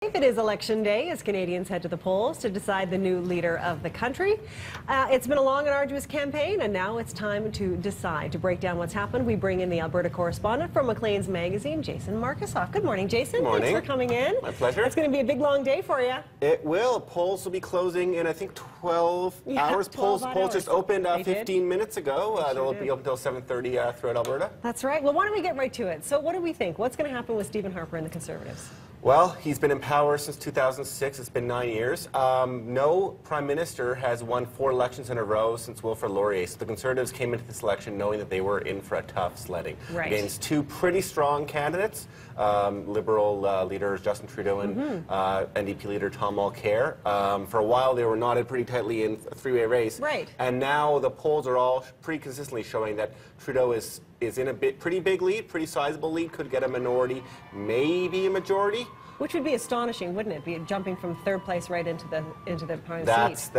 It is election day as Canadians head to the polls to decide the new leader of the country. It's been a long and arduous campaign, and now it's time to decide. To break down what's happened, we bring in the Alberta correspondent from Maclean's Magazine, Jason Markusoff. Good morning, Jason. Good morning. Thanks for coming in. My pleasure. It's going to be a big, long day for you. It will. Polls will be closing in, I think, 12 hours. 12 Polls just opened 15 minutes ago. They They'll sure be open until 7:30 throughout Alberta. That's right. Well, why don't we get right to it? So what do we think? What's going to happen with Stephen Harper and the Conservatives? Well, he's been in power since 2006. It's been 9 years. No prime minister has won 4 elections in a row since Wilfrid Laurier. So the Conservatives came into this election knowing that they were in for a tough sledding against 2 pretty strong candidates, Liberal leader Justin Trudeau and NDP leader Tom Mulcair. For a while, they were knotted pretty tightly in a 3-way race. Right. And now the polls are all pretty consistently showing that Trudeau is in a pretty big lead, pretty sizable lead, could get a minority, maybe a majority. Which would be astonishing, wouldn't it? Be jumping from 3rd place right into the prime seat.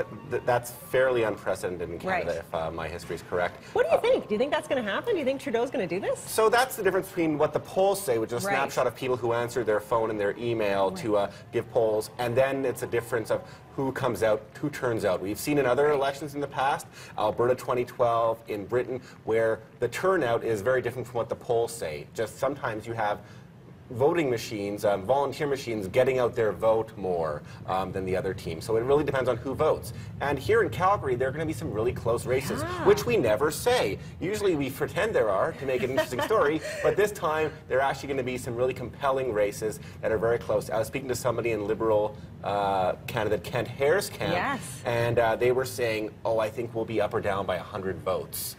That's fairly unprecedented in Canada, if my history is correct. What do you think? Do you think that's going to happen? Do you think Trudeau's going to do this? So that's the difference between what the polls say, which is a snapshot of people who answer their phone and their email to give polls, and then it's a difference of who comes out, who turns out. We've seen in other elections in the past, Alberta 2012, in Britain, where the turnout is very different from what the polls say. Just sometimes you have voting machines, volunteer machines, getting out their vote more than the other team. So it really depends on who votes. And here in Calgary, there are going to be some really close races, which we never say. Usually we pretend there are to make it an interesting story, but this time there are actually going to be some really compelling races that are very close. I was speaking to somebody in Liberal candidate Kent Hare's camp, and they were saying, oh, I think we'll be up or down by 100 votes.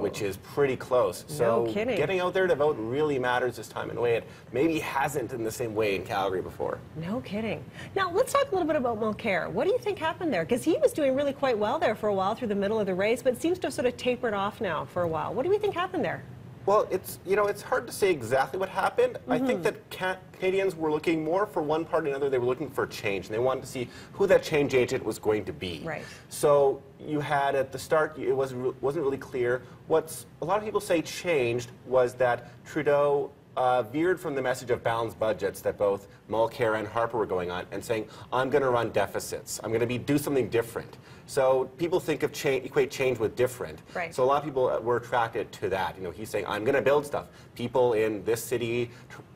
Which is pretty close. So getting out there to vote really matters this time in a way it maybe hasn't in the same way in Calgary before. No kidding. Now, let's talk a little bit about Mulcair. What do you think happened there? Because he was doing really quite well there for a while through the middle of the race, but seems to have sort of tapered off now for a while. What do you think happened there? Well, it's hard to say exactly what happened. I think that Canadians were looking more for one party or another. They were looking for change, and they wanted to see who that change agent was going to be. Right. So you had at the start, it wasn't really clear. What a lot of people say changed was that Trudeau veered from the message of balanced budgets that both Mulcair and Harper were going on, and saying, I'm going to run deficits. I'm going to do something different. So people think of equate change with different. Right. So a lot of people were attracted to that. You know, he's saying, I'm going to build stuff. People in this city,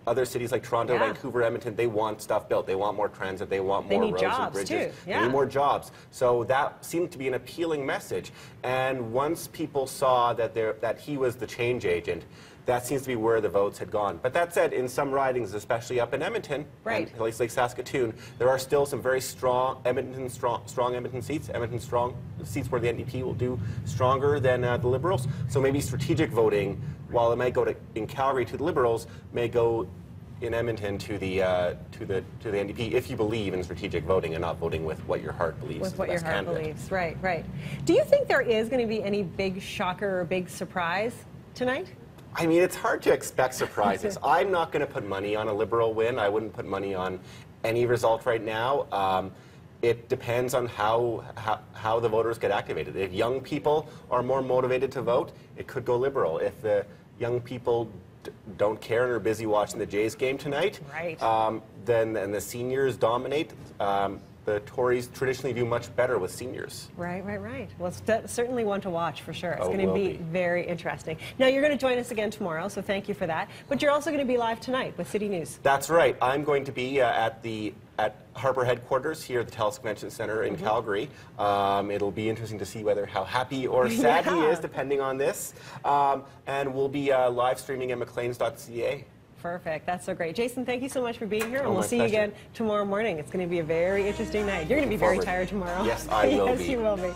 other cities like Toronto, Vancouver, Edmonton, they want stuff built. They want more transit. They want more roads and bridges. They need more jobs. So that seemed to be an appealing message. And once people saw that he was the change agent, that seems to be where the votes had gone. But that said, in some ridings, especially up in Edmonton, and places like Saskatoon, there are still some very strong Edmonton seats, Edmonton strong seats where the NDP will do stronger than the Liberals. So maybe strategic voting, while it might go in Calgary to the Liberals, may go in Edmonton to the NDP, if you believe in strategic voting and not voting with what your heart believes. With what your heart believes, right. Do you think there is going to be any big shocker or big surprise tonight? I mean, it's hard to expect surprises. I'm not going to put money on a Liberal win. I wouldn't put money on any result right now. It depends on how the voters get activated. If young people are more motivated to vote, it could go Liberal. If the young people don't care and are busy watching the Jays game tonight, then the seniors dominate. The Tories traditionally do much better with seniors. Right. Well, it's certainly one to watch for sure. It's going to be very interesting. Now, you're going to join us again tomorrow, so thank you for that. But you're also going to be live tonight with City News. That's right. I'm going to be at Harper headquarters here at the TELUS Convention Center in Calgary. It'll be interesting to see how happy or sad he is, depending on this. And we'll be live streaming at macleans.ca. Perfect. That's so great. Jason, thank you so much for being here, and we'll see you again tomorrow morning. It's going to be a very interesting night. You're going to be very tired tomorrow. Yes, I will be. Yes, you will be.